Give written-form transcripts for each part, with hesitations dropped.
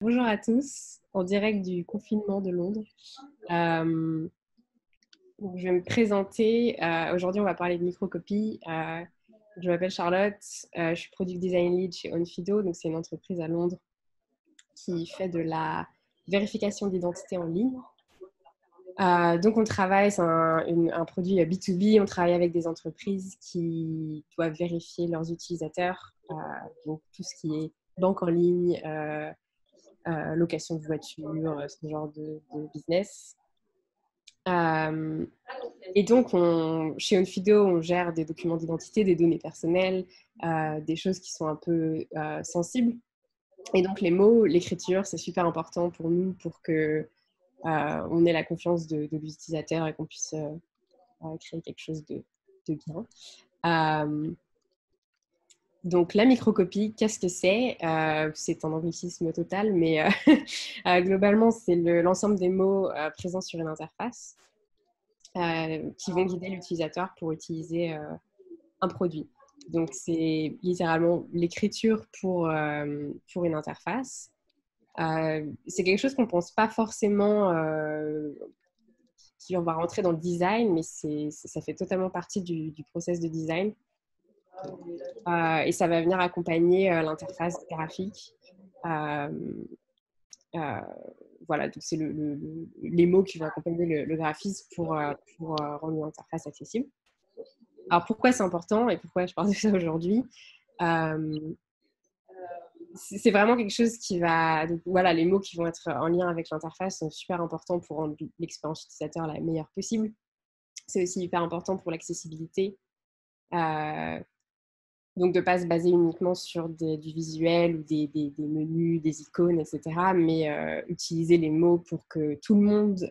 Bonjour à tous, en direct du confinement de Londres. Euh, donc je vais me présenter. Aujourd'hui, on va parler de microcopie. Je m'appelle Charlotte, je suis Product Design Lead chez Onfido. Donc c'est une entreprise à Londres qui fait de la vérification d'identité en ligne. Donc on travaille, c'est un produit B2B, on travaille avec des entreprises qui doivent vérifier leurs utilisateurs, donc tout ce qui est banque en ligne, location de voiture, ce genre de business. Euh, et donc, chez Onfido, on gère des documents d'identité, des données personnelles, des choses qui sont un peu sensibles. Et donc, les mots, l'écriture, c'est super important pour nous pour que on ait la confiance de l'utilisateur et qu'on puisse créer quelque chose de bien. Donc, la microcopie, qu'est-ce que c'est? C'est un anglicisme total, mais globalement, c'est l'ensemble des mots présents sur une interface qui vont guider l'utilisateur pour utiliser un produit. Donc, c'est littéralement l'écriture pour une interface. C'est quelque chose qu'on ne pense pas forcément qui on va rentrer dans le design, mais ça fait totalement partie du process de design. Et ça va venir accompagner l'interface graphique. Euh, euh, voilà, donc c'est les mots qui vont accompagner le graphisme pour rendre l'interface accessible. Alors pourquoi c'est important et pourquoi je parle de ça aujourd'hui? euh, c'est vraiment quelque chose qui va... Donc, voilà, les mots qui vont être en lien avec l'interface sont super importants pour rendre l'expérience utilisateur la meilleure possible. C'est aussi hyper important pour l'accessibilité. Donc, de ne pas se baser uniquement sur du visuel ou des menus, des icônes, etc. Mais utiliser les mots pour que tout le monde,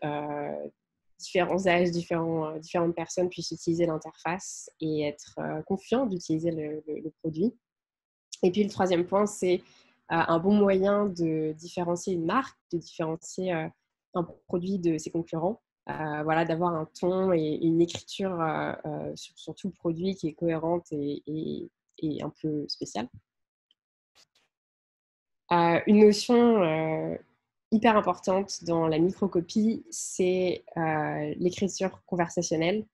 différents âges, différentes personnes puissent utiliser l'interface et être confiants d'utiliser le produit. Et puis, le troisième point, c'est un bon moyen de différencier une marque, de différencier un produit de ses concurrents. Voilà, d'avoir un ton et une écriture sur tout le produit qui est cohérente et un peu spéciale. Une notion hyper importante dans la microcopie, c'est l'écriture conversationnelle,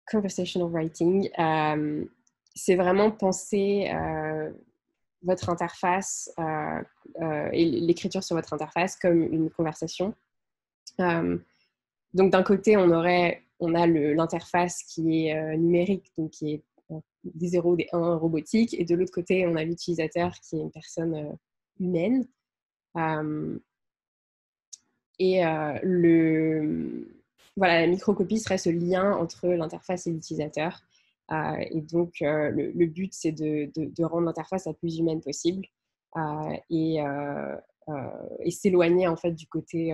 conversational writing. C'est vraiment penser votre interface et l'écriture sur votre interface comme une conversation. Donc d'un côté, on a l'interface qui est numérique, donc qui est des 0, des 1 robotiques, et de l'autre côté, on a l'utilisateur qui est une personne humaine. Et voilà, la microcopie serait ce lien entre l'interface et l'utilisateur. Et donc, le but, c'est de rendre l'interface la plus humaine possible et s'éloigner en fait du côté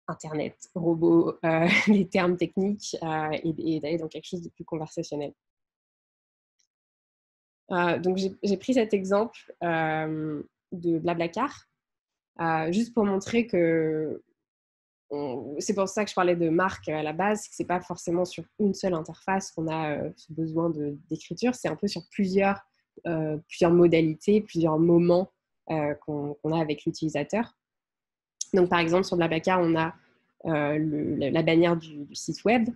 Internet, robot, les termes techniques et d'aller dans quelque chose de plus conversationnel. Donc, j'ai pris cet exemple de Blablacar juste pour montrer que c'est pour ça que je parlais de marque à la base, que c'est pas forcément sur une seule interface qu'on a ce besoin d'écriture, c'est un peu sur plusieurs modalités, plusieurs moments qu'on a avec l'utilisateur. Donc par exemple sur Blablacar, on a la bannière du site web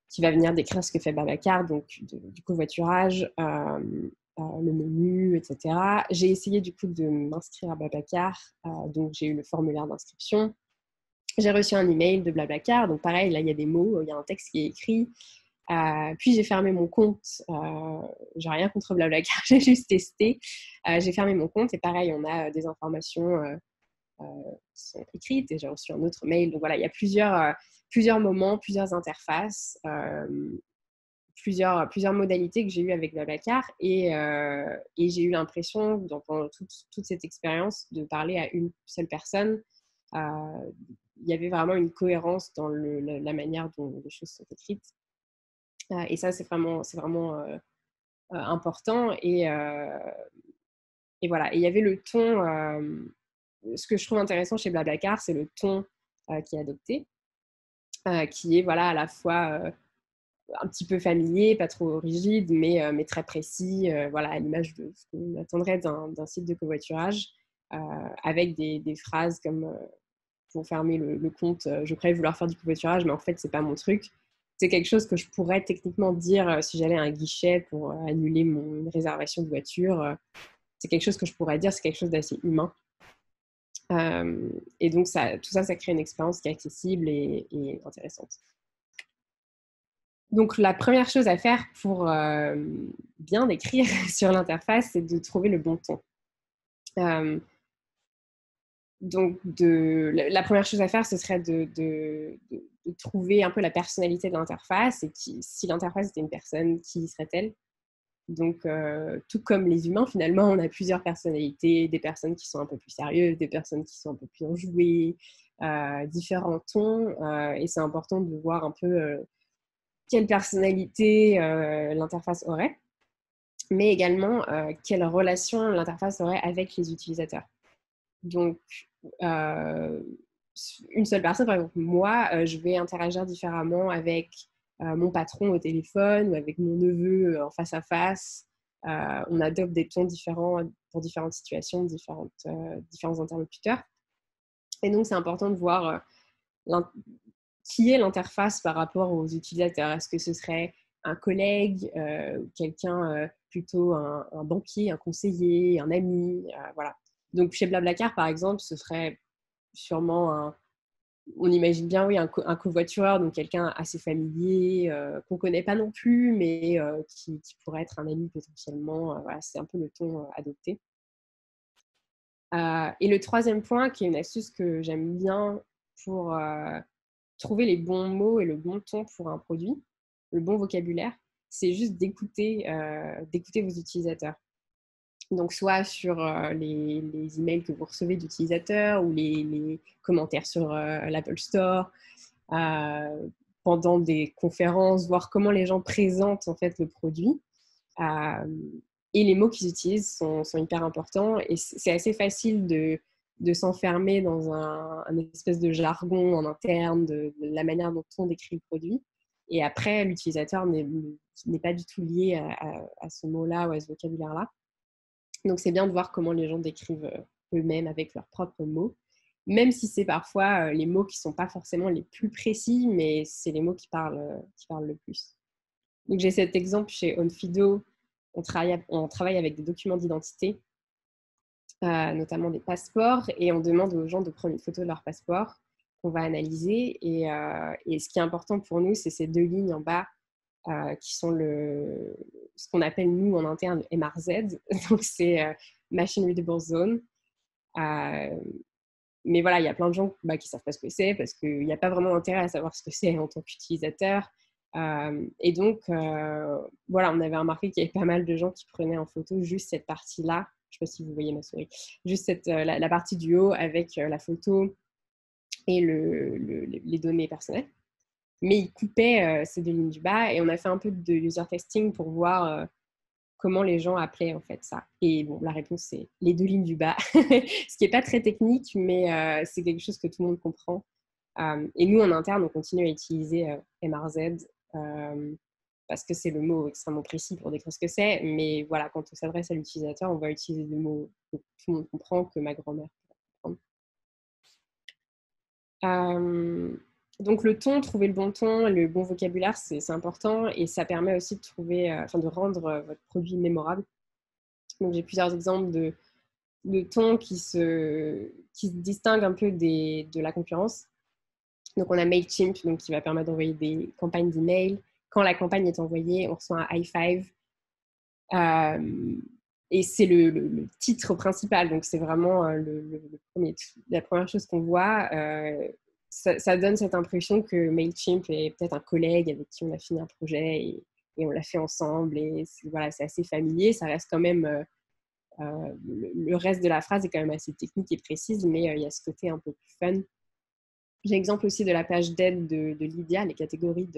qui va venir décrire ce que fait Blablacar, donc du covoiturage, le menu, etc. J'ai essayé du coup de m'inscrire à Blablacar, donc j'ai eu le formulaire d'inscription. J'ai reçu un email de Blablacar, donc pareil, là il y a des mots, il y a un texte qui est écrit. Puis j'ai fermé mon compte. J'ai rien contre Blablacar, j'ai juste testé. J'ai fermé mon compte et pareil, on a des informations qui sont écrites et j'ai reçu un autre mail. Donc voilà, il y a plusieurs moments, plusieurs interfaces, plusieurs modalités que j'ai eues avec Blablacar et j'ai eu l'impression, pendant toute cette expérience, de parler à une seule personne. Il y avait vraiment une cohérence dans la manière dont les choses sont écrites. Et ça, c'est vraiment important. Et voilà. Et il y avait le ton. Ce que je trouve intéressant chez Blablacar, c'est le ton qui est adopté, qui est voilà, à la fois un petit peu familier, pas trop rigide, mais très précis, voilà, à l'image de ce qu'on attendrait d'un site de covoiturage. avec des phrases comme pour fermer le compte, je croyais vouloir faire du covoiturage, mais en fait, c'est pas mon truc. C'est quelque chose que je pourrais techniquement dire si j'allais à un guichet pour annuler mon réservation de voiture. C'est quelque chose que je pourrais dire, c'est quelque chose d'assez humain. Et donc, tout ça, ça crée une expérience qui est accessible et intéressante. Donc, la première chose à faire pour bien écrire sur l'interface, c'est de trouver le bon ton. Donc, la première chose à faire, ce serait de trouver un peu la personnalité de l'interface et si l'interface était une personne, qui serait-elle? Donc, tout comme les humains, finalement, on a plusieurs personnalités, des personnes qui sont un peu plus sérieuses, des personnes qui sont un peu plus enjouées, différents tons. Et c'est important de voir un peu quelle personnalité l'interface aurait, mais également quelle relation l'interface aurait avec les utilisateurs. Donc, une seule personne, par exemple, moi, je vais interagir différemment avec mon patron au téléphone ou avec mon neveu en face à face. On adopte des tons différents pour différentes situations, différents interlocuteurs. Et donc, c'est important de voir qui est l'interface par rapport aux utilisateurs. Est-ce que ce serait un collègue, quelqu'un plutôt un banquier, un conseiller, un ami, voilà. Donc, chez Blablacar, par exemple, ce serait sûrement on imagine bien, oui, un covoitureur, donc quelqu'un assez familier, qu'on ne connaît pas non plus, mais qui pourrait être un ami potentiellement. Voilà, c'est un peu le ton adopté. Et le troisième point, qui est une astuce que j'aime bien pour trouver les bons mots et le bon ton pour un produit, le bon vocabulaire, c'est juste d'écouter vos utilisateurs. Donc, soit sur les emails que vous recevez d'utilisateurs ou les commentaires sur l'Apple Store, pendant des conférences, voir comment les gens présentent en fait le produit. Et les mots qu'ils utilisent sont hyper importants. Et c'est assez facile de s'enfermer dans un espèce de jargon en interne de la manière dont on décrit le produit. Et après, l'utilisateur n'est pas du tout lié à ce mot-là ou à ce vocabulaire-là. Donc, c'est bien de voir comment les gens décrivent eux-mêmes avec leurs propres mots, même si c'est parfois les mots qui ne sont pas forcément les plus précis, mais c'est les mots qui parlent le plus. Donc, j'ai cet exemple chez Onfido. On travaille avec des documents d'identité, notamment des passeports, et on demande aux gens de prendre une photo de leur passeport qu'on va analyser. Et ce qui est important pour nous, c'est ces deux lignes en bas qui sont ce qu'on appelle, nous, en interne, le MRZ. Donc, c'est Machine Readable Zone. Mais voilà, il y a plein de gens qui ne savent pas ce que c'est parce qu'il n'y a pas vraiment intérêt à savoir ce que c'est en tant qu'utilisateur. Et donc, voilà, on avait remarqué qu'il y avait pas mal de gens qui prenaient en photo juste cette partie-là. Je ne sais pas si vous voyez ma souris. Juste la partie du haut avec la photo et les données personnelles. Mais ils coupaient ces deux lignes du bas et on a fait un peu de user testing pour voir comment les gens appelaient en fait ça. Et bon, la réponse, c'est les deux lignes du bas, ce qui n'est pas très technique, mais c'est quelque chose que tout le monde comprend. Et nous, en interne, on continue à utiliser MRZ parce que c'est le mot extrêmement précis pour décrire ce que c'est. Mais voilà, quand on s'adresse à l'utilisateur, on va utiliser des mots que tout le monde comprend, que ma grand-mère peut comprendre. Donc le ton, trouver le bon ton, le bon vocabulaire, c'est important et ça permet aussi de rendre votre produit mémorable. Donc j'ai plusieurs exemples de tons qui se distinguent un peu de la concurrence. Donc on a Mailchimp qui va permettre d'envoyer des campagnes d'email. Quand la campagne est envoyée, on reçoit un high five. Et c'est le titre principal, donc c'est vraiment la première chose qu'on voit. Ça donne cette impression que Mailchimp est peut-être un collègue avec qui on a fini un projet et on l'a fait ensemble. Et c'est assez familier. Ça reste quand même... le reste de la phrase est quand même assez technique et précise, mais il y a ce côté un peu plus fun. J'ai l'exemple aussi de la page d'aide de Lydia, les catégories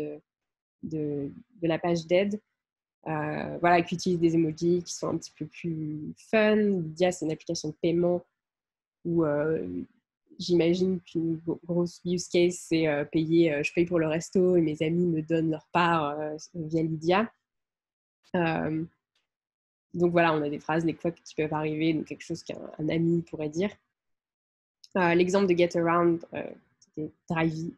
de la page d'aide. Qui utilise des emojis qui sont un petit peu plus fun. Lydia, c'est une application de paiement où j'imagine qu'une grosse use case, c'est je paye pour le resto et mes amis me donnent leur part via Lydia. Donc voilà, on a des phrases des fois qui peuvent arriver, donc quelque chose qu'un ami pourrait dire. L'exemple de Get Around, c'était Drivey,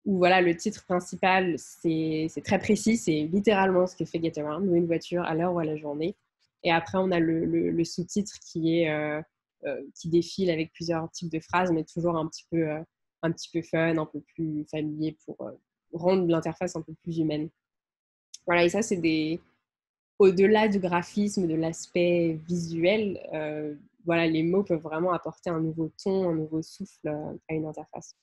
où voilà, le titre principal, c'est très précis, c'est littéralement ce que fait Get Around, louer une voiture à l'heure ou à la journée. Et après, on a le sous-titre qui défile avec plusieurs types de phrases, mais toujours un petit peu fun, un peu plus familier pour rendre l'interface un peu plus humaine. Voilà, et ça, au-delà du graphisme, de l'aspect visuel, voilà, les mots peuvent vraiment apporter un nouveau ton, un nouveau souffle à une interface.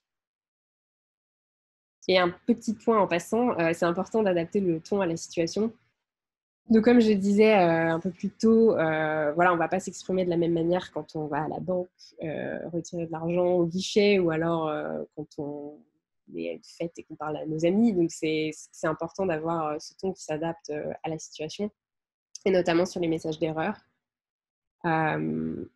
Et un petit point en passant, c'est important d'adapter le ton à la situation. Donc, comme je disais un peu plus tôt, voilà, on ne va pas s'exprimer de la même manière quand on va à la banque retirer de l'argent au guichet ou alors quand on est à une fête et qu'on parle à nos amis. Donc, c'est important d'avoir ce ton qui s'adapte à la situation, et notamment sur les messages d'erreur. Il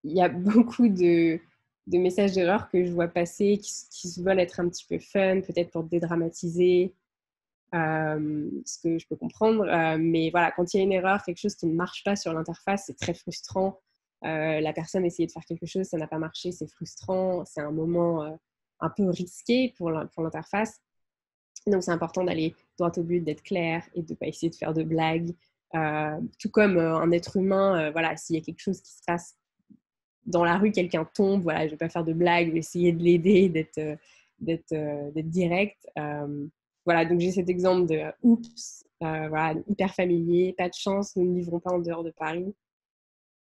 y a beaucoup de messages d'erreur que je vois passer qui se veulent être un petit peu fun, peut-être pour dédramatiser, ce que je peux comprendre. Mais voilà, quand il y a une erreur, quelque chose qui ne marche pas sur l'interface, c'est très frustrant. La personne essayait de faire quelque chose, ça n'a pas marché, c'est frustrant. C'est un moment un peu risqué pour l'interface. Donc, c'est important d'aller droit au but, d'être clair et de ne pas essayer de faire de blagues. Tout comme un être humain, voilà, s'il y a quelque chose qui se passe dans la rue, quelqu'un tombe, voilà, je ne vais pas faire de blagues, je vais essayer de l'aider, d'être direct. Voilà, donc j'ai cet exemple de oups, voilà, hyper familier, pas de chance, nous ne livrons pas en dehors de Paris.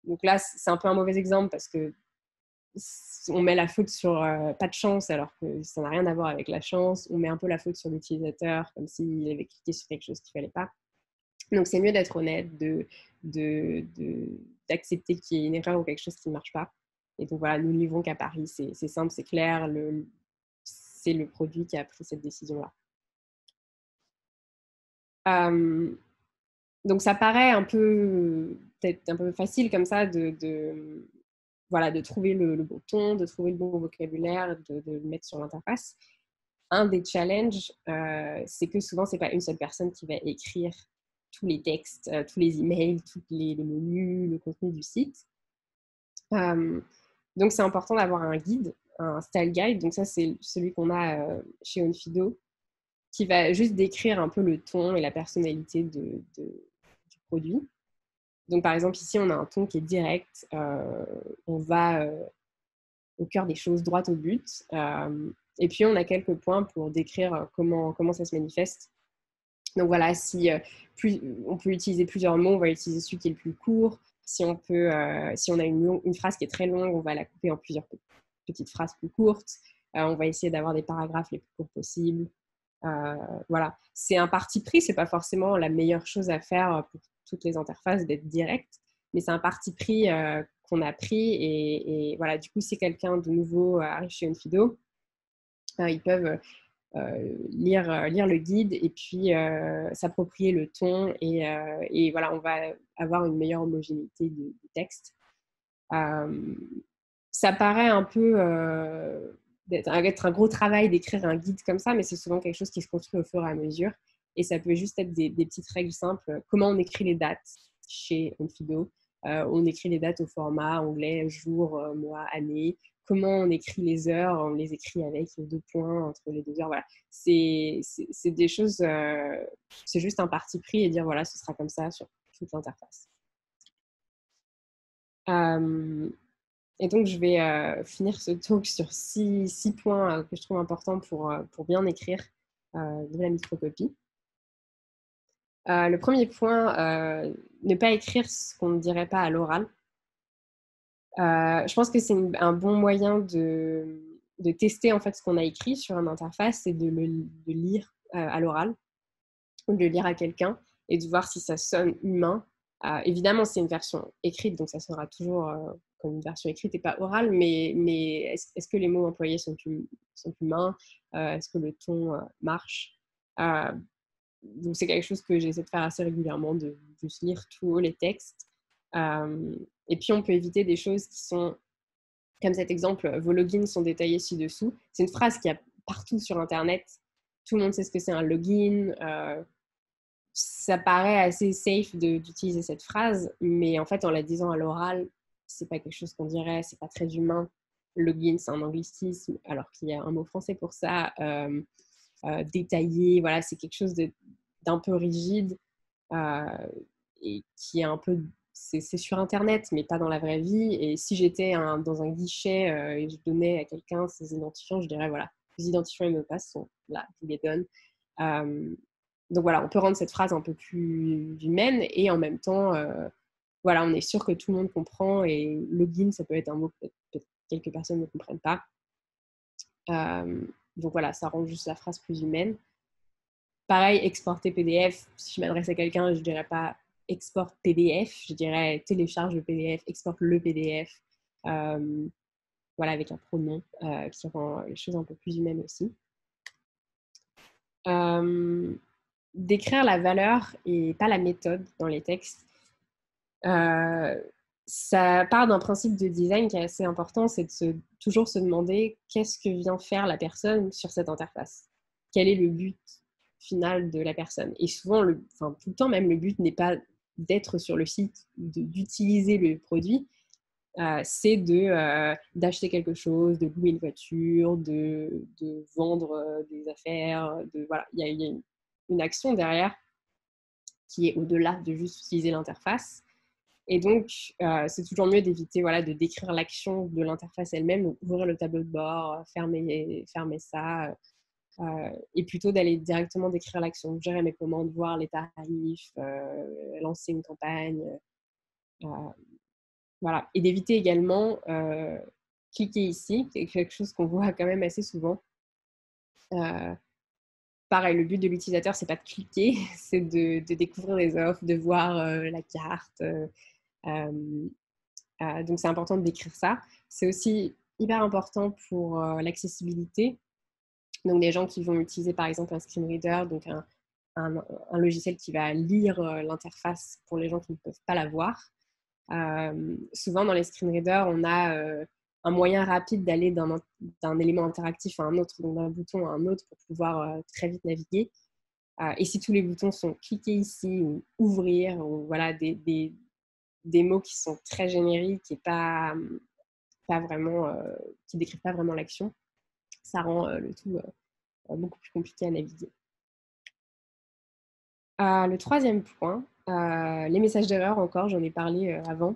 Donc là, c'est un peu un mauvais exemple parce que on met la faute sur pas de chance alors que ça n'a rien à voir avec la chance. On met un peu la faute sur l'utilisateur comme s'il avait cliqué sur quelque chose qu'il ne fallait pas. Donc c'est mieux d'être honnête, d'accepter qu'il y ait une erreur ou quelque chose qui ne marche pas. Et donc voilà, nous ne livrons qu'à Paris, c'est simple, c'est clair, c'est le produit qui a pris cette décision-là. Donc ça paraît peut-être un peu facile comme ça voilà, de trouver le bon ton, de trouver le bon vocabulaire, de le mettre sur l'interface. Un des challenges, c'est que souvent, ce n'est pas une seule personne qui va écrire tous les textes, tous les emails, tous les menus, le contenu du site. Donc, c'est important d'avoir un guide, un style guide. Donc, ça, c'est celui qu'on a chez Onfido, qui va juste décrire un peu le ton et la personnalité du produit. Donc, par exemple, ici, on a un ton qui est direct. On va au cœur des choses, droit au but. Et puis, on a quelques points pour décrire comment ça se manifeste. Donc voilà, si on peut utiliser plusieurs mots, on va utiliser celui qui est le plus court. Si on a une phrase qui est très longue, on va la couper en plusieurs petites phrases plus courtes. On va essayer d'avoir des paragraphes les plus courts possibles. Voilà, c'est un parti pris, c'est pas forcément la meilleure chose à faire pour toutes les interfaces d'être direct, mais c'est un parti pris qu'on a pris et voilà, du coup, si quelqu'un de nouveau arrive chez Onfido, ils peuvent lire le guide et puis s'approprier le ton et voilà, on va avoir une meilleure homogénéité du texte. Ça paraît un peu être un gros travail d'écrire un guide comme ça, mais c'est souvent quelque chose qui se construit au fur et à mesure. Et ça peut juste être des petites règles simples. Comment on écrit les dates chez Onfido. On écrit les dates au format anglais, jour, mois, année. Comment on écrit les heures. On les écrit avec 2 points entre les 2 heures. Voilà. C'est des choses, c'est juste un parti pris et dire voilà, ce sera comme ça sur toute l'interface. Et donc, je vais finir ce talk sur 6 points que je trouve importants pour bien écrire de la microcopie. Le premier point, ne pas écrire ce qu'on ne dirait pas à l'oral. Je pense que c'est un bon moyen de tester en fait ce qu'on a écrit sur une interface et de lire à l'oral ou de le lire à quelqu'un et de voir si ça sonne humain. Évidemment, c'est une version écrite, donc ça sonnera toujours comme une version écrite et pas orale, mais est-ce que les mots employés sont humains? Est-ce que le ton marche? Donc, c'est quelque chose que j'essaie de faire assez régulièrement, de juste lire tous les textes. Et puis, on peut éviter des choses qui sont, comme cet exemple, vos logins sont détaillés ci-dessous. C'est une phrase qu'il y a partout sur Internet. Tout le monde sait ce que c'est un login. ça paraît assez safe d'utiliser cette phrase, mais en fait, en la disant à l'oral, c'est pas quelque chose qu'on dirait, c'est pas très humain. Login, c'est un anglicisme, alors qu'il y a un mot français pour ça. Détaillé, voilà, c'est quelque chose d'un peu rigide et qui est un peu... C'est sur Internet, mais pas dans la vraie vie. Et si j'étais dans un guichet et je donnais à quelqu'un ses identifiants, je dirais, voilà, les identifiants et mots de passe sont là, je vous les donne. Donc voilà, on peut rendre cette phrase un peu plus humaine et en même temps, voilà, on est sûr que tout le monde comprend et login, ça peut être un mot que peut-être quelques personnes ne comprennent pas. Donc voilà, ça rend juste la phrase plus humaine. Pareil, exporter PDF, si je m'adresse à quelqu'un, je ne dirais pas export PDF, je dirais télécharge le PDF, exporte le PDF, voilà, avec un pronom qui rend les choses un peu plus humaines aussi. Décrire la valeur et pas la méthode dans les textes. Ça part d'un principe de design qui est assez important, c'est de toujours se demander qu'est-ce que vient faire la personne sur cette interface. Quel est le but final de la personne. Et souvent, tout le temps même, le but n'est pas d'être sur le site, d'utiliser le produit, c'est d'acheter quelque chose, de louer une voiture, de vendre des affaires. Voilà. Il y a une action derrière qui est au-delà de juste utiliser l'interface. Et donc, c'est toujours mieux d'éviter de décrire l'action de l'interface elle-même, donc ouvrir le tableau de bord, fermer ça, et plutôt d'aller directement décrire l'action, gérer mes commandes, voir les tarifs, lancer une campagne. Voilà. Et d'éviter également cliquer ici, c'est quelque chose qu'on voit quand même assez souvent. Pareil, le but de l'utilisateur, c'est pas de cliquer, c'est de découvrir les offres, de voir la carte. Donc, c'est important de décrire ça. C'est aussi hyper important pour l'accessibilité. Donc, des gens qui vont utiliser, par exemple, un screen reader, donc un logiciel qui va lire l'interface pour les gens qui ne peuvent pas la voir. Souvent, dans les screen readers, on a un moyen rapide d'aller d'un élément interactif à un autre, donc d'un bouton à un autre pour pouvoir très vite naviguer. Et si tous les boutons sont cliquer ici ou ouvrir, ou voilà, des mots qui sont très génériques et pas vraiment, qui décrivent pas vraiment l'action, ça rend le tout beaucoup plus compliqué à naviguer. Le troisième point, les messages d'erreur encore, j'en ai parlé avant.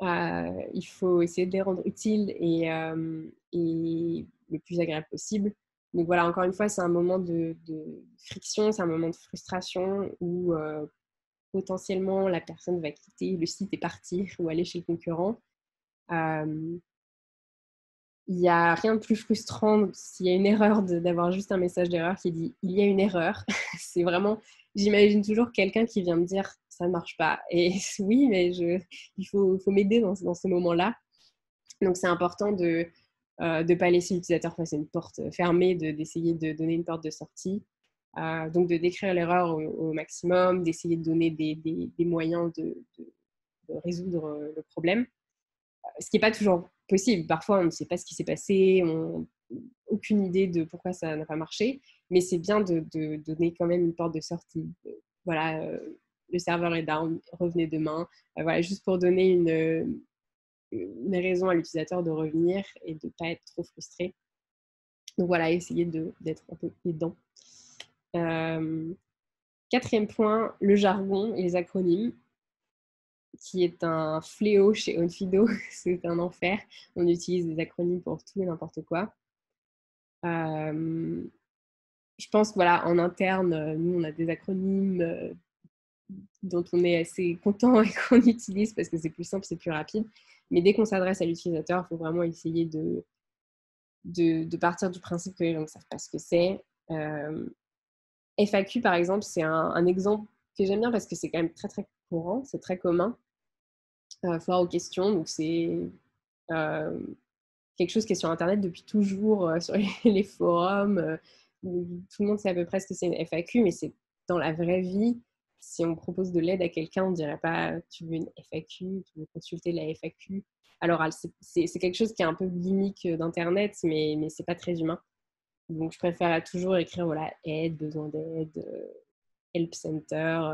Il faut essayer de les rendre utiles et le plus agréable possible. Donc voilà, encore une fois, c'est un moment de friction, c'est un moment de frustration où potentiellement la personne va quitter le site et partir ou aller chez le concurrent. Il n'y a rien de plus frustrant s'il y a une erreur d'avoir juste un message d'erreur qui dit « il y a une erreur ». C'est vraiment, j'imagine toujours quelqu'un qui vient me dire « ça ne marche pas ». Et oui, mais il faut m'aider dans ce moment-là. Donc, c'est important de ne pas laisser l'utilisateur face à une porte fermée, d'essayer de donner une porte de sortie. Donc, de décrire l'erreur au maximum, d'essayer de donner des moyens de résoudre le problème. Ce qui n'est pas toujours possible. Parfois, on ne sait pas ce qui s'est passé, on n'a aucune idée de pourquoi ça n'a pas marché, mais c'est bien de donner quand même une porte de sortie. Voilà, le serveur est down, revenez demain. Voilà, juste pour donner une raison à l'utilisateur de revenir et de ne pas être trop frustré. Donc voilà, essayer d'être un peu aidant. Quatrième point, le jargon et les acronymes, qui est un fléau chez Onfido. C'est un enfer. On utilise des acronymes pour tout et n'importe quoi. Je pense, voilà, en interne, nous, on a des acronymes dont on est assez content et qu'on utilise parce que c'est plus simple, c'est plus rapide. Mais dès qu'on s'adresse à l'utilisateur, il faut vraiment essayer de partir du principe que les gens ne savent pas ce que c'est. FAQ, par exemple, c'est un exemple que j'aime bien parce que c'est quand même très, très courant, c'est très commun. Foire aux questions, donc c'est quelque chose qui est sur Internet depuis toujours, sur les forums. Tout le monde sait à peu près ce que c'est une FAQ, mais c'est dans la vraie vie. Si on propose de l'aide à quelqu'un, on ne dirait pas tu veux une FAQ, tu veux consulter la FAQ. Alors, c'est quelque chose qui est un peu gimmick d'Internet, mais ce n'est pas très humain. Donc, je préfère toujours écrire voilà, aide, besoin d'aide, help center,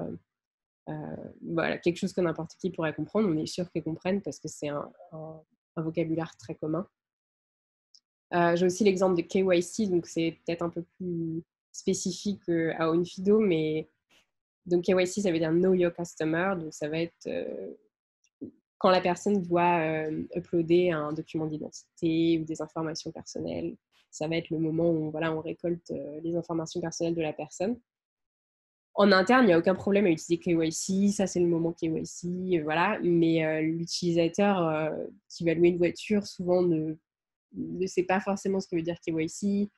voilà, quelque chose que n'importe qui pourrait comprendre. On est sûr qu'ils comprennent parce que c'est un vocabulaire très commun. J'ai aussi l'exemple de KYC, donc c'est peut-être un peu plus spécifique à Onfido, mais donc KYC, ça veut dire Know Your Customer, donc ça va être quand la personne doit uploader un document d'identité ou des informations personnelles. Ça va être le moment où on récolte les informations personnelles de la personne. En interne, il n'y a aucun problème à utiliser KYC, ça c'est le moment KYC, voilà. Mais l'utilisateur qui va louer une voiture, souvent ne sait pas forcément ce que veut dire KYC.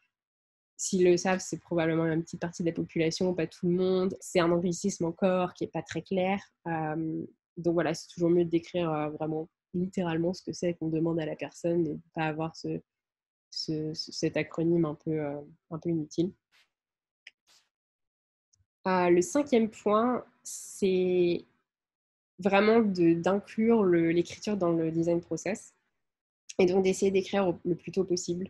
S'ils le savent, c'est probablement une petite partie de la population, pas tout le monde. C'est un anglicisme encore qui n'est pas très clair. Donc voilà, c'est toujours mieux de décrire vraiment littéralement ce que c'est qu'on demande à la personne et de ne pas avoir cet acronyme un peu inutile. Le 5e point, c'est vraiment d'inclure l'écriture dans le design process et donc d'essayer d'écrire le plus tôt possible.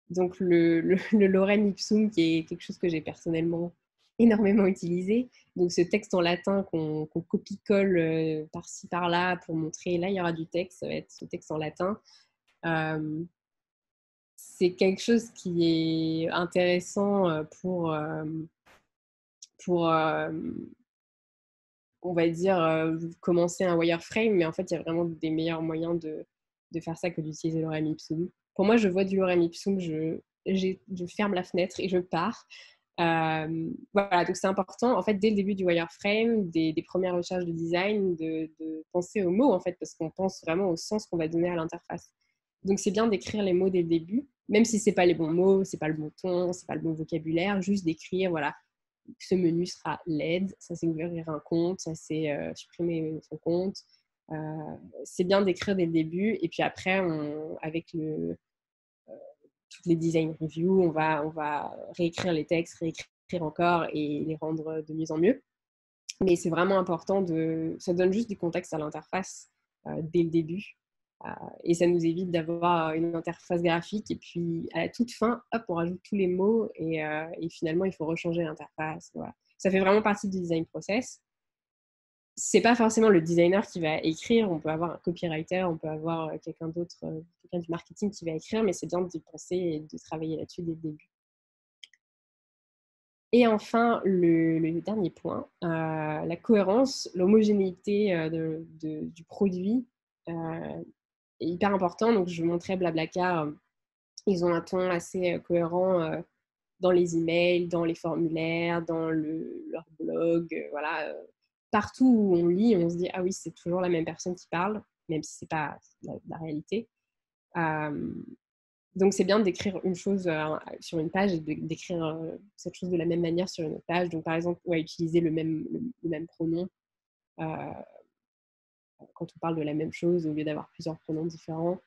Donc le lorem ipsum, qui est quelque chose que j'ai personnellement énormément utilisé. Donc ce texte en latin qu'on copie-colle par-ci par-là pour montrer, là il y aura du texte, ça va être ce texte en latin. C'est quelque chose qui est intéressant pour on va dire, commencer un wireframe, mais en fait, il y a vraiment des meilleurs moyens de faire ça que d'utiliser lorem ipsum. Pour moi, je vois du lorem ipsum, je ferme la fenêtre et je pars. Voilà, donc c'est important, en fait, dès le début du wireframe, des premières recherches de design, de penser aux mots, en fait, parce qu'on pense vraiment au sens qu'on va donner à l'interface. Donc, c'est bien d'écrire les mots dès le début, même si ce n'est pas les bons mots, ce n'est pas le bon ton, ce n'est pas le bon vocabulaire, juste d'écrire, voilà, ce menu sera LED, ça c'est ouvrir un compte, ça c'est supprimer son compte. C'est bien d'écrire dès le début et puis après, avec toutes les design reviews, on va réécrire les textes, réécrire encore et les rendre de mieux en mieux. Mais c'est vraiment important, ça donne juste du contexte à l'interface dès le début. Et ça nous évite d'avoir une interface graphique et puis à la toute fin, hop, on rajoute tous les mots et finalement, il faut rechanger l'interface. Voilà. Ça fait vraiment partie du design process. C'est pas forcément le designer qui va écrire, on peut avoir un copywriter, on peut avoir quelqu'un d'autre, quelqu'un du marketing qui va écrire, mais c'est bien d'y penser et de travailler là-dessus dès le début. Et enfin, le dernier point, la cohérence, l'homogénéité du produit est hyper important. Donc, je vous montrais Blablacar, ils ont un ton assez cohérent dans les emails, dans les formulaires, dans leur blog, voilà. Partout où on lit, on se dit « Ah oui, c'est toujours la même personne qui parle », même si ce n'est pas la réalité. Donc, c'est bien d'écrire une chose sur une page et d'écrire cette chose de la même manière sur une autre page. Donc, par exemple, utiliser le même pronom quand on parle de la même chose au lieu d'avoir plusieurs pronoms différents.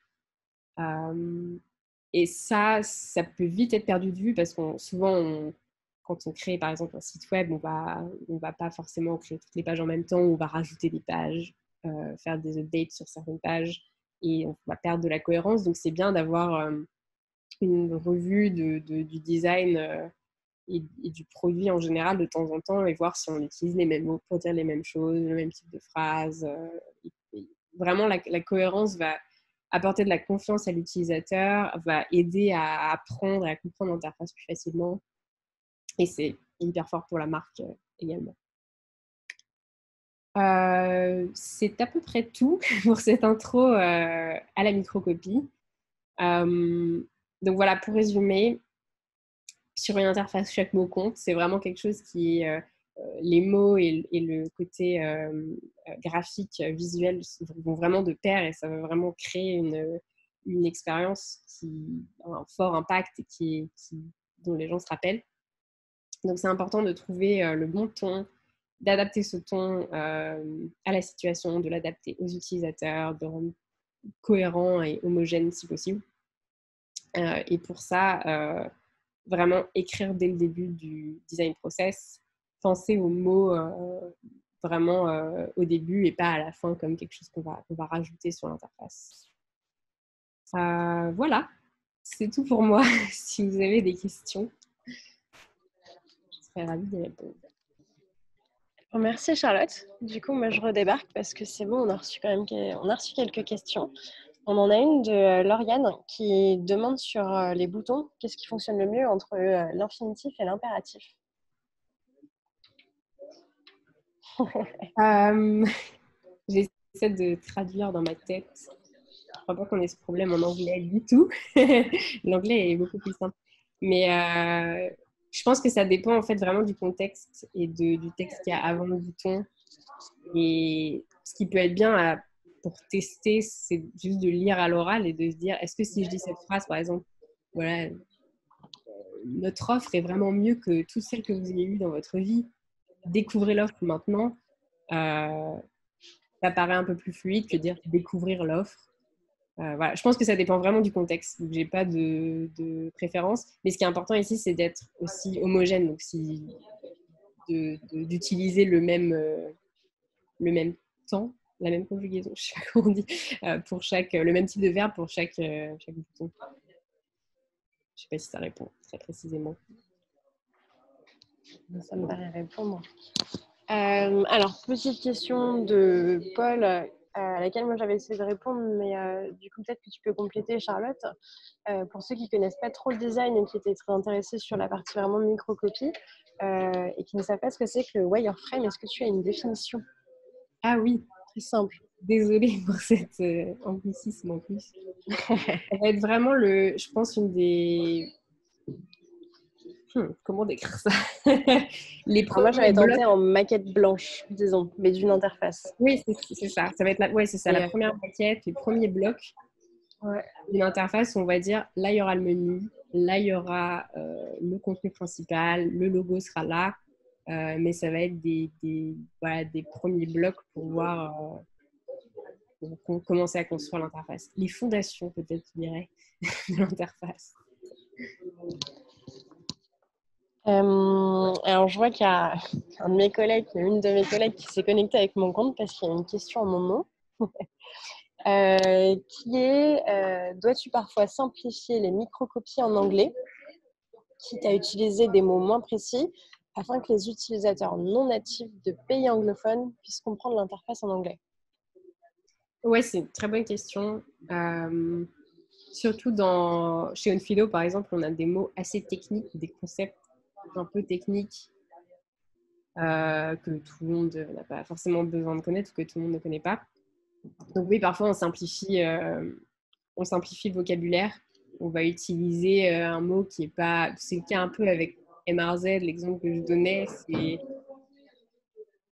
Et ça peut vite être perdu de vue parce qu'on souvent, quand on crée par exemple un site web, on va pas forcément créer toutes les pages en même temps, on va rajouter des pages, faire des updates sur certaines pages et on va perdre de la cohérence. Donc, c'est bien d'avoir une revue du design et du produit en général de temps en temps et voir si on utilise les mêmes mots pour dire les mêmes choses, le même type de phrase. Et vraiment, la cohérence va apporter de la confiance à l'utilisateur, va aider à apprendre et à comprendre l'interface plus facilement. Et c'est hyper fort pour la marque également. C'est à peu près tout pour cette intro à la microcopie. Donc voilà, pour résumer, sur une interface, chaque mot compte. C'est vraiment quelque chose qui est les mots et le côté graphique, visuel vont vraiment de pair et ça va vraiment créer une expérience qui a un fort impact et dont les gens se rappellent. Donc, c'est important de trouver le bon ton, d'adapter ce ton à la situation, de l'adapter aux utilisateurs, de rendre cohérent et homogène si possible. Et pour ça, vraiment écrire dès le début du design process, penser aux mots vraiment au début et pas à la fin comme quelque chose qu'on va rajouter sur l'interface. Voilà, c'est tout pour moi. Si vous avez des questions. serais ravie d'y répondre. Merci Charlotte. Du coup, moi je redébarque parce que c'est bon, on a reçu quelques questions. On en a une de Lauriane qui demande sur les boutons, qu'est-ce qui fonctionne le mieux entre l'infinitif et l'impératif? J'essaie de traduire dans ma tête. Je crois pas qu'on ait ce problème en anglais du tout. L'anglais est beaucoup plus simple. Mais je pense que ça dépend en fait vraiment du contexte et du texte qu'il y a avant le bouton. Et ce qui peut être bien pour tester, c'est juste de lire à l'oral et de se dire, est-ce que si je dis cette phrase, par exemple, voilà, notre offre est vraiment mieux que toutes celles que vous ayez eues dans votre vie. Découvrez l'offre maintenant. Ça paraît un peu plus fluide que dire découvrir l'offre. Voilà. Je pense que ça dépend vraiment du contexte. Donc, j'ai pas de préférence. Mais ce qui est important ici, c'est d'être aussi homogène. Donc, d'utiliser le même temps, la même conjugaison, je sais pas comment on dit, pour le même type de verbe pour chaque bouton. Je sais pas si ça répond très précisément. Ça me paraît répondre. Alors, petite question de Paul, à laquelle moi j'avais essayé de répondre, mais du coup peut-être que tu peux compléter Charlotte. Pour ceux qui ne connaissent pas trop le design et qui étaient très intéressés sur la partie vraiment microcopie et qui ne savent pas ce que c'est que le wireframe, est-ce que tu as une définition? Ah oui, très simple. Désolée pour cet anglicisme en plus. Ça va être vraiment je pense, une des... comment décrire ça? Les Alors moi j'avais premiers blocs. tenté en maquette blanche, disons, mais d'une interface. Oui, c'est ça. Ça va être c'est ça, la première maquette, les premiers blocs d'une interface où on va dire, là, il y aura le menu, là, il y aura le contenu principal, le logo sera là, mais ça va être des premiers blocs pour commencer à construire l'interface. Les fondations, peut-être, je dirais, de l'interface. Alors, je vois qu'il y a une de mes collègues qui s'est connectée avec mon compte parce qu'il y a une question en mon nom. Qui est dois-tu parfois simplifier les microcopies en anglais, quitte à utiliser des mots moins précis, afin que les utilisateurs non natifs de pays anglophones puissent comprendre l'interface en anglais? Ouais, c'est une très bonne question. Surtout chez Onfido, par exemple, on a des mots assez techniques, des concepts un peu techniques que tout le monde n'a pas forcément besoin de connaître ou que tout le monde ne connaît pas. Donc oui, parfois on simplifie le vocabulaire. On va utiliser un mot qui n'est pas... C'est le cas un peu avec MRZ, l'exemple que je donnais. C'est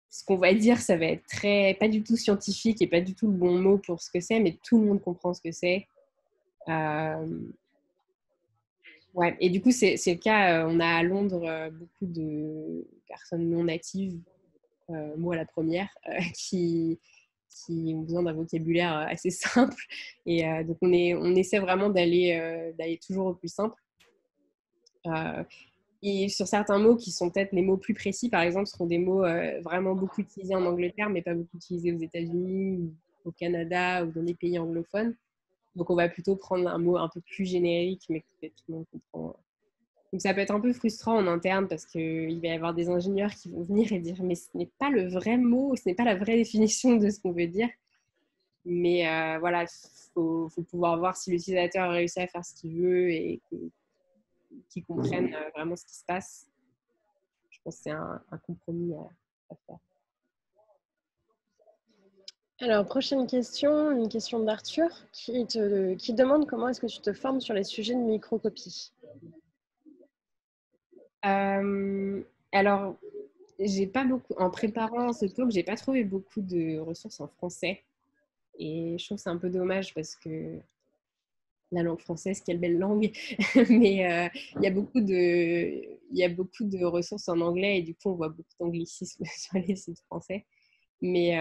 ce qu'on va dire, ça va être pas du tout scientifique et pas du tout le bon mot pour ce que c'est, mais tout le monde comprend ce que c'est. Ouais, et du coup, c'est le cas. On a à Londres beaucoup de personnes non natives, moi la première, qui ont besoin d'un vocabulaire assez simple. Et donc, on essaie vraiment d'aller toujours au plus simple. Et sur certains mots qui sont peut-être les mots plus précis, par exemple, seront des mots vraiment beaucoup utilisés en Angleterre, mais pas beaucoup utilisés aux États-Unis, au Canada ou dans les pays anglophones. Donc, on va plutôt prendre un mot un peu plus générique, mais que peut-être tout le monde comprend. Donc, ça peut être un peu frustrant en interne parce qu'il va y avoir des ingénieurs qui vont venir et dire « mais ce n'est pas le vrai mot, ce n'est pas la vraie définition de ce qu'on veut dire ». Mais voilà, faut pouvoir voir si l'utilisateur a réussi à faire ce qu'il veut et qu'il comprenne vraiment ce qui se passe. Je pense que c'est un compromis à faire. Alors, prochaine question, une question d'Arthur qui demande comment est-ce que tu te formes sur les sujets de microcopie. Alors, j'ai pas beaucoup, en préparant ce talk, j'ai pas trouvé beaucoup de ressources en français. Et je trouve que c'est un peu dommage parce que la langue française, quelle belle langue. Mais il y a beaucoup de ressources en anglais et du coup, on voit beaucoup d'anglicismes sur les sites français. Mais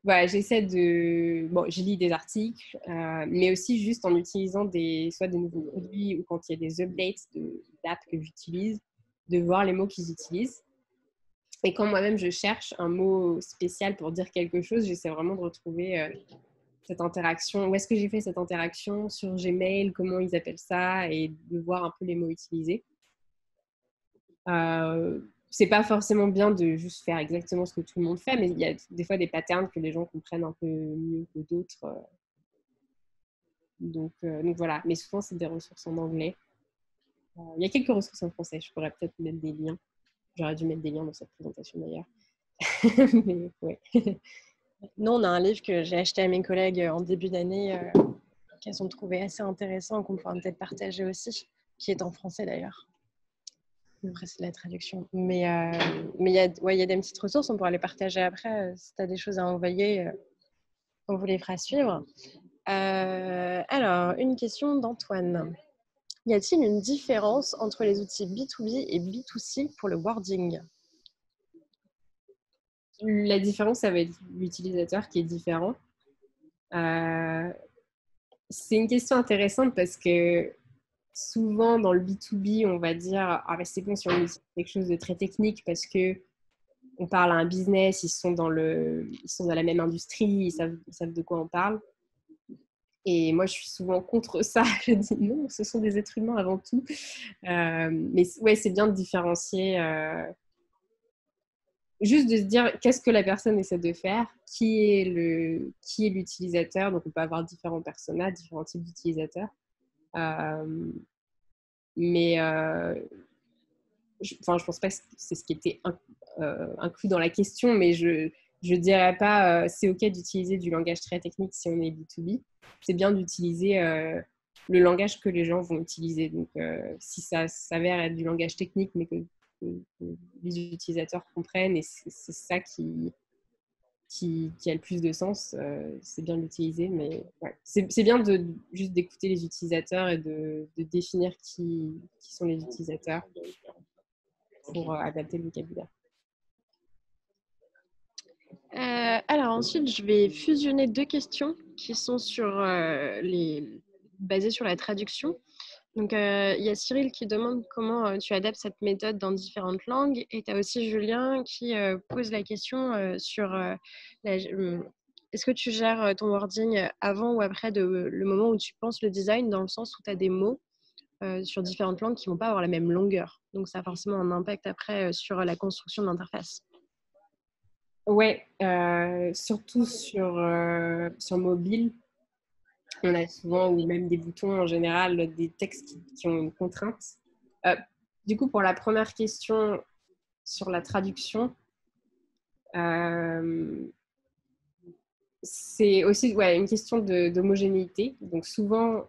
voilà, j'essaie de... Bon, je lis des articles, mais aussi juste en utilisant soit des nouveaux produits ou quand il y a des updates d'apps que j'utilise, de voir les mots qu'ils utilisent. Et quand moi-même, je cherche un mot spécial pour dire quelque chose, j'essaie vraiment de retrouver cette interaction. Où est-ce que j'ai fait cette interaction sur Gmail? Comment ils appellent ça? Et de voir un peu les mots utilisés. C'est pas forcément bien de juste faire exactement ce que tout le monde fait, mais il y a des fois des patterns que les gens comprennent un peu mieux que d'autres. Donc voilà, mais souvent c'est des ressources en anglais. Il y a quelques ressources en français, je pourrais peut-être mettre des liens. J'aurais dû mettre des liens dans cette présentation d'ailleurs. Mais ouais. Nous, on a un livre que j'ai acheté à mes collègues en début d'année, qu'elles ont trouvé assez intéressant, qu'on pourra peut-être partager aussi, qui est en français d'ailleurs. Après, c'est de la traduction. Mais il y a des petites ressources, on pourra les partager après. Si tu as des choses à envoyer, on vous les fera suivre. Alors, une question d'Antoine. Y a-t-il une différence entre les outils B2B et B2C pour le wording? La différence, ça va être l'utilisateur qui est différent. C'est une question intéressante parce que souvent dans le B2B, on va dire ah, ben c'est bon si on utilise quelque chose de très technique parce que on parle à un business, ils sont dans la même industrie, ils savent de quoi on parle. Et moi, je suis souvent contre ça. Je dis non, ce sont des êtres humains avant tout. Mais ouais, c'est bien de différencier. Juste de se dire qu'est-ce que la personne essaie de faire, qui est l'utilisateur. Donc, on peut avoir différents personas, différents types d'utilisateurs. Mais je pense pas que c'est ce qui était inclus dans la question, mais je dirais pas c'est OK d'utiliser du langage très technique si on est B2B. C'est bien d'utiliser le langage que les gens vont utiliser. Donc, si ça s'avère être du langage technique, mais que les utilisateurs comprennent, et c'est ça qui a le plus de sens, c'est bien de l'utiliser. Mais ouais. C'est bien juste d'écouter les utilisateurs et de définir qui sont les utilisateurs pour adapter le vocabulaire. Alors ensuite, je vais fusionner deux questions qui sont basées sur la traduction. Donc, il y a Cyril qui demande comment tu adaptes cette méthode dans différentes langues. Et tu as aussi Julien qui pose la question sur est-ce que tu gères ton wording avant ou après le moment où tu penses le design, dans le sens où tu as des mots sur différentes langues qui ne vont pas avoir la même longueur. Donc, ça a forcément un impact après sur la construction de l'interface. Ouais, surtout sur mobile, on a souvent, ou même des boutons en général, des textes qui ont une contrainte. Du coup, pour la première question sur la traduction, c'est aussi une question d'homogénéité. Donc souvent,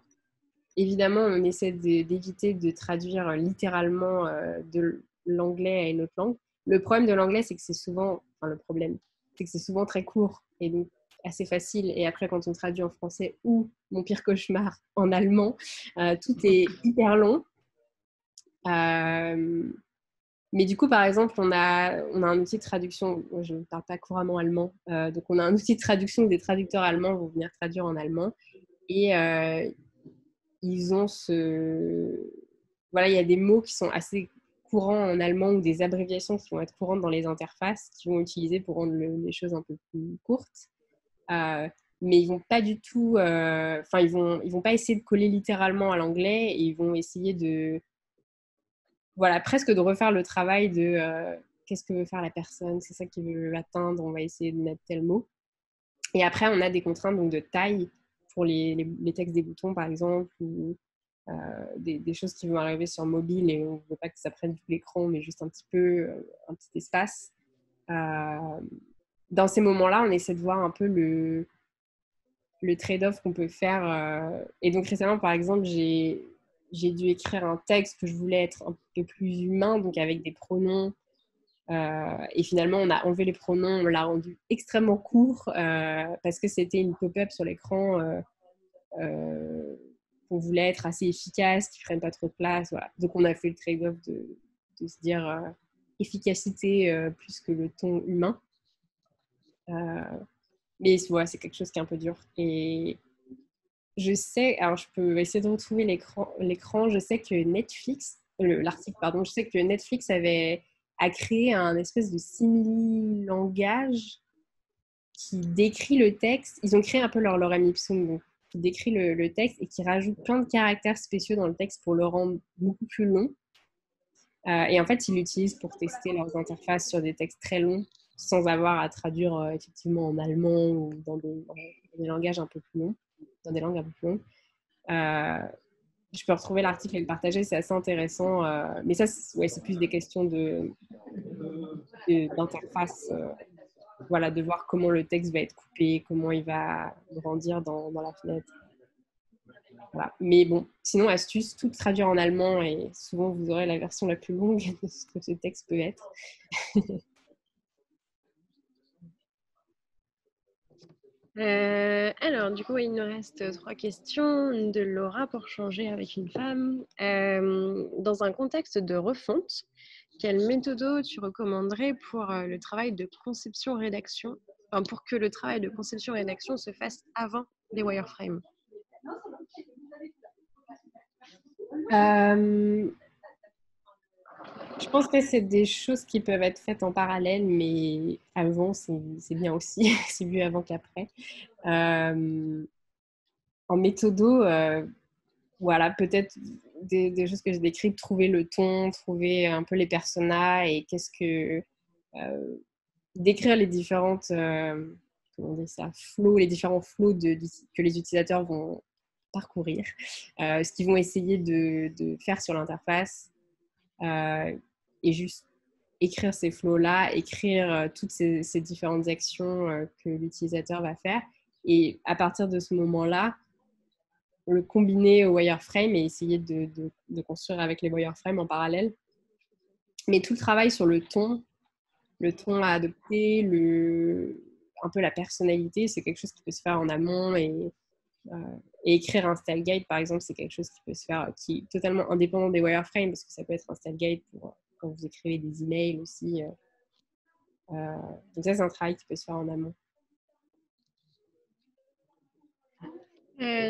évidemment, on essaie d'éviter de traduire littéralement de l'anglais à une autre langue. Le problème de l'anglais, c'est que c'est souvent très court et donc assez facile. Et après, quand on traduit en français ou, mon pire cauchemar, en allemand, tout est hyper long. Mais du coup, par exemple, on a un outil de traduction. Moi, je ne parle pas couramment allemand. Donc, on a un outil de traduction où des traducteurs allemands vont venir traduire en allemand. Et ils ont Voilà, il y a des mots qui sont assez courants en allemand ou des abréviations qui vont être courantes dans les interfaces qu'ils vont utiliser pour rendre les choses un peu plus courtes. Mais ils vont pas du tout... ils vont pas essayer de coller littéralement à l'anglais, et ils vont essayer presque de refaire le travail de qu'est-ce que veut faire la personne, c'est ça qu'il veut atteindre, on va essayer de mettre tel mot. Et après, on a des contraintes donc, de taille pour les textes des boutons, par exemple, ou des choses qui vont arriver sur mobile et on ne veut pas que ça prenne tout l'écran, mais juste un petit espace. Dans ces moments-là, on essaie de voir un peu le trade-off qu'on peut faire. Et donc récemment, par exemple, j'ai dû écrire un texte que je voulais être un peu plus humain, donc avec des pronoms. Et finalement, on a enlevé les pronoms, on l'a rendu extrêmement court parce que c'était une pop-up sur l'écran qu'on voulait être assez efficace, qui ne prenne pas trop de place. Voilà. Donc, on a fait le trade-off de se dire efficacité plus que le ton humain. Mais ouais, c'est quelque chose qui est un peu dur. Et je sais, alors je peux essayer de retrouver l'écran. Je sais que l'article, pardon, je sais que Netflix a créé un espèce de simili-langage qui décrit le texte. Ils ont créé un peu leur lorem ipsum, donc, qui décrit le texte et qui rajoute plein de caractères spéciaux dans le texte pour le rendre beaucoup plus long. Et en fait, ils l'utilisent pour tester leurs interfaces sur des textes très longs, sans avoir à traduire effectivement en allemand ou dans des langages un peu plus longs, dans des langues un peu plus longues. Je peux retrouver l'article et le partager, c'est assez intéressant. Mais ça, c'est plus des questions d'interface. Voilà, de voir comment le texte va être coupé, comment il va grandir dans la fenêtre. Voilà. Mais bon, sinon, astuce, tout traduire en allemand et souvent vous aurez la version la plus longue de ce que ce texte peut être. Alors, du coup, il nous reste 3 questions de Laura pour changer avec une femme. Dans un contexte de refonte, quelle méthode tu recommanderais pour le travail de conception-rédaction, enfin, pour que le travail de conception-rédaction se fasse avant les wireframes? Je pense que c'est des choses qui peuvent être faites en parallèle, mais avant, c'est bien aussi. C'est mieux avant qu'après. En méthodo, voilà, peut-être des choses que j'ai décrites, trouver le ton, trouver un peu les personas et décrire les différentes, comment dire ça, flows, les différents flows que les utilisateurs vont parcourir, ce qu'ils vont essayer de faire sur l'interface et juste écrire ces flows-là, écrire toutes ces différentes actions que l'utilisateur va faire. Et à partir de ce moment-là, le combiner au wireframe et essayer de construire avec les wireframes en parallèle. Mais tout le travail sur le ton à adopter, un peu la personnalité, c'est quelque chose qui peut se faire en amont et écrire un style guide, par exemple, c'est quelque chose qui peut se faire, qui est totalement indépendant des wireframes, parce que ça peut être un style guide pour quand vous écrivez des emails aussi. Donc ça, c'est un travail qui peut se faire en amont.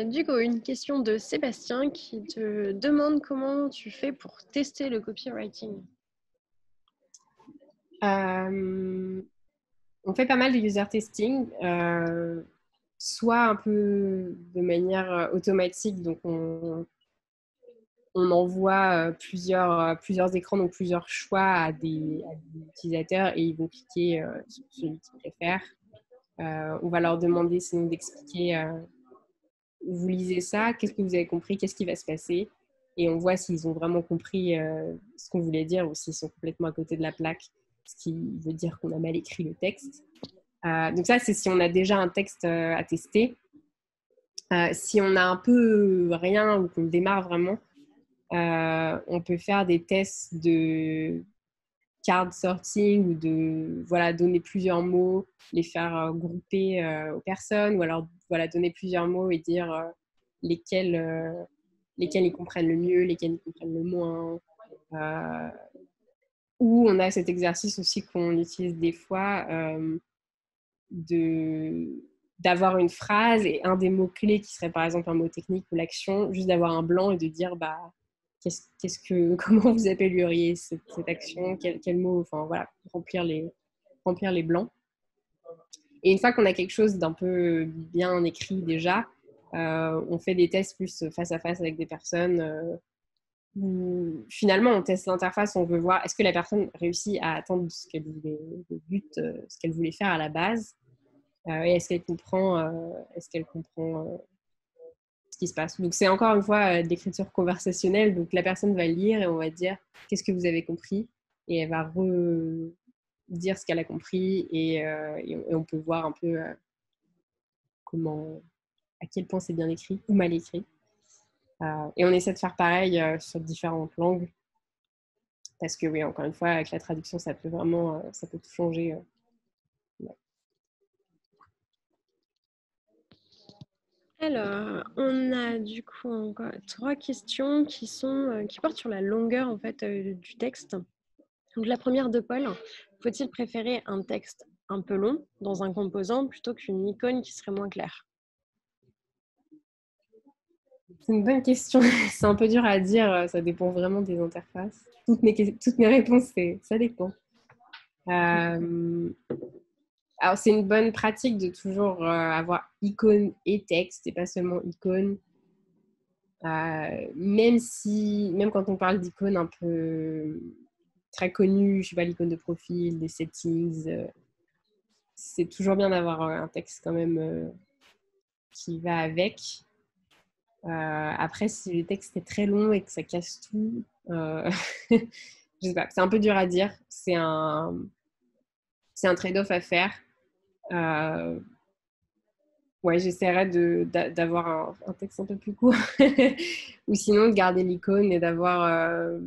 Du coup, une question de Sébastien qui te demande comment tu fais pour tester le copywriting. On fait pas mal de user testing, soit un peu de manière automatique, donc on envoie plusieurs écrans, donc plusieurs choix à des utilisateurs et ils vont cliquer sur celui qu'ils préfèrent. On va leur demander sinon d'expliquer, vous lisez ça, qu'est-ce que vous avez compris, qu'est-ce qui va se passer, et on voit s'ils ont vraiment compris ce qu'on voulait dire ou s'ils sont complètement à côté de la plaque, ce qui veut dire qu'on a mal écrit le texte. Donc ça, c'est si on a déjà un texte à tester. Si on a un peu rien ou qu'on démarre vraiment, on peut faire des tests de card sorting ou de donner plusieurs mots, les faire grouper aux personnes ou alors donner plusieurs mots et dire lesquels ils comprennent le mieux, lesquels ils comprennent le moins. Ou on a cet exercice aussi qu'on utilise des fois d'avoir une phrase et un des mots-clés qui serait par exemple un mot technique ou l'action, juste d'avoir un blanc et de dire comment vous appelleriez cette action, quel mot, enfin voilà, remplir les blancs. Et une fois qu'on a quelque chose d'un peu bien écrit déjà, on fait des tests plus face à face avec des personnes où finalement on teste l'interface, on veut voir est-ce que la personne réussit à atteindre ce qu'elle voulait faire à la base. Et est-ce qu'elle comprend ce qui se passe. Donc c'est encore une fois de l'écriture conversationnelle. Donc la personne va lire et on va dire qu'est-ce que vous avez compris et elle va dire ce qu'elle a compris et on peut voir un peu à quel point c'est bien écrit ou mal écrit. Et on essaie de faire pareil sur différentes langues parce que oui, encore une fois, avec la traduction, ça peut tout changer. Ouais. Alors, on a du coup encore 3 questions qui portent sur la longueur en fait du texte. Donc la première de Paul, faut-il préférer un texte un peu long dans un composant plutôt qu'une icône qui serait moins claire? C'est une bonne question. C'est un peu dur à dire. Ça dépend vraiment des interfaces. Toutes mes réponses, c'est ça dépend. Alors, c'est une bonne pratique de toujours avoir icône et texte et pas seulement icône. Même quand on parle d'icônes un peu très connues, je sais pas, l'icône de profil, des settings, c'est toujours bien d'avoir un texte quand même qui va avec. Après, si le texte est très long et que ça casse tout, je sais pas, c'est un peu dur à dire. C'est un trade-off à faire. Ouais, j'essaierai d'avoir un texte un peu plus court ou sinon de garder l'icône et d'avoir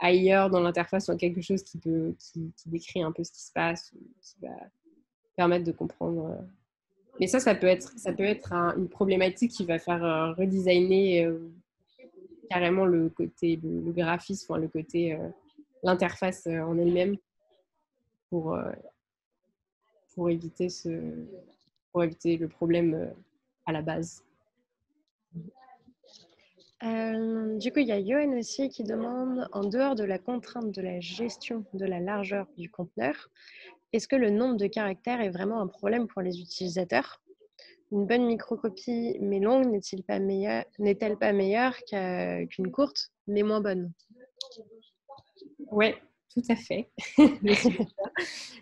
ailleurs dans l'interface quelque chose qui décrit un peu ce qui se passe ou qui va permettre de comprendre. Mais ça peut être une problématique qui va faire redesigner carrément le côté, le graphisme, enfin, le côté, l'interface en elle-même pour, pour éviter le problème à la base. Du coup, il y a Johan aussi qui demande, en dehors de la contrainte de la gestion de la largeur du conteneur, est-ce que le nombre de caractères est vraiment un problème pour les utilisateurs? Une bonne microcopie mais longue n'est-elle pas meilleure qu'une courte mais moins bonne? Ouais, tout à fait. Je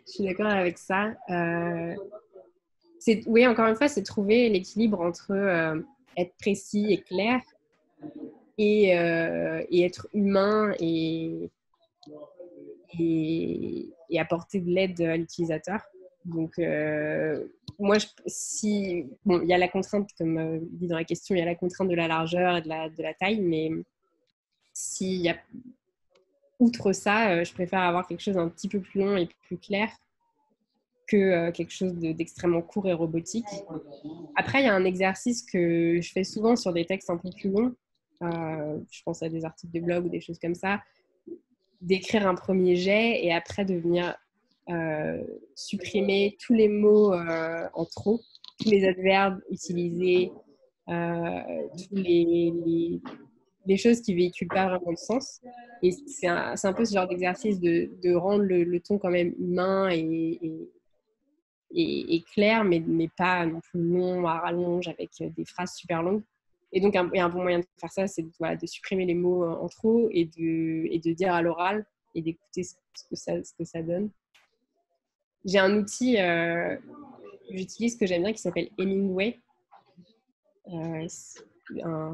suis d'accord avec ça. Oui, encore une fois, c'est trouver l'équilibre entre être précis et clair et être humain et apporter de l'aide à l'utilisateur. Donc, moi, bon, il y a la contrainte, comme dit dans la question, il y a la contrainte de la largeur et de la taille, mais s'il y a, outre ça, je préfère avoir quelque chose un petit peu plus long et plus clair que quelque chose d'extrêmement court et robotique. Après, il y a un exercice que je fais souvent sur des textes un peu plus longs. Je pense à des articles de blog ou des choses comme ça, d'écrire un premier jet et après de venir supprimer tous les mots en trop, tous les adverbes utilisés, tous les choses qui véhiculent pas vraiment le sens. Et c'est un peu ce genre d'exercice de rendre le ton quand même humain et clair, mais pas non plus long à rallonge avec des phrases super longues. Et donc, un bon moyen de faire ça, c'est de supprimer les mots en trop et de dire à l'oral et d'écouter ce que ça donne. J'ai un outil que j'utilise que j'aime bien qui s'appelle Hemingway, un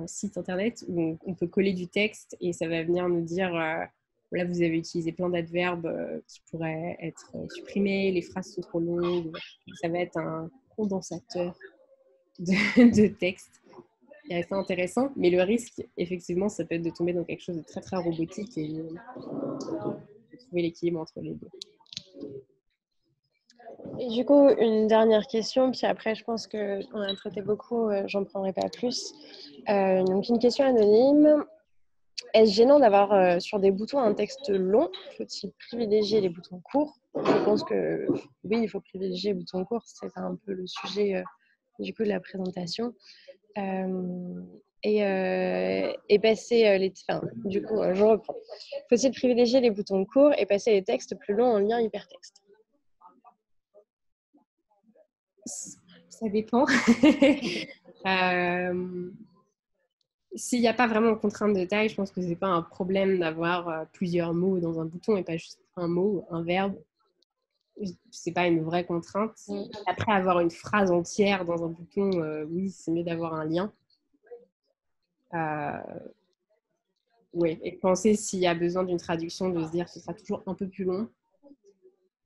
site internet où on peut coller du texte et ça va venir nous dire là, vous avez utilisé plein d'adverbes qui pourraient être supprimés, les phrases sont trop longues. Ça va être un condensateur de texte qui est assez intéressant, mais le risque, effectivement, ça peut être de tomber dans quelque chose de très très robotique et de trouver l'équilibre entre les deux. Et du coup, une dernière question, puis après, je pense qu'on a traité beaucoup, j'en prendrai pas plus. Donc, une question anonyme. Est-ce gênant d'avoir sur des boutons un texte long? Faut-il privilégier les boutons courts? Je pense que oui, il faut privilégier les boutons courts, c'est un peu le sujet du coup de la présentation. Et passer du coup, je reprends. Faut-il privilégier les boutons courts et passer les textes plus longs en lien hypertexte? Ça dépend. S'il n'y a pas vraiment de contrainte de taille, je pense que ce n'est pas un problème d'avoir plusieurs mots dans un bouton et pas juste un mot, un verbe. C'est pas une vraie contrainte. Après, avoir une phrase entière dans un bouton, oui, c'est mieux d'avoir un lien. Oui, et penser s'il y a besoin d'une traduction, de se dire que ce sera toujours un peu plus long.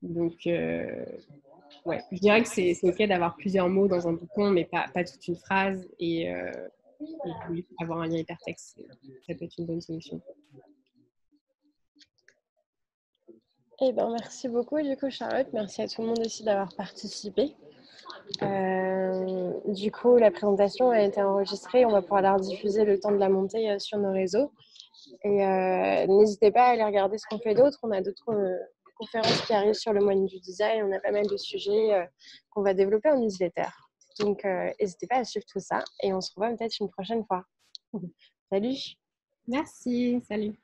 Donc, ouais, je dirais que c'est OK d'avoir plusieurs mots dans un bouton, mais pas toute une phrase. Et oui, avoir un lien hypertexte, ça peut être une bonne solution. Eh ben, merci beaucoup, du coup, Charlotte. Merci à tout le monde aussi d'avoir participé. Du coup, la présentation a été enregistrée. On va pouvoir la rediffuser le temps de la montée sur nos réseaux. Et n'hésitez pas à aller regarder ce qu'on fait d'autre. On a d'autres conférences qui arrivent sur le moine du design. On a pas mal de sujets qu'on va développer en newsletter. Donc, n'hésitez pas à suivre tout ça. Et on se revoit peut-être une prochaine fois. Salut! Merci, salut!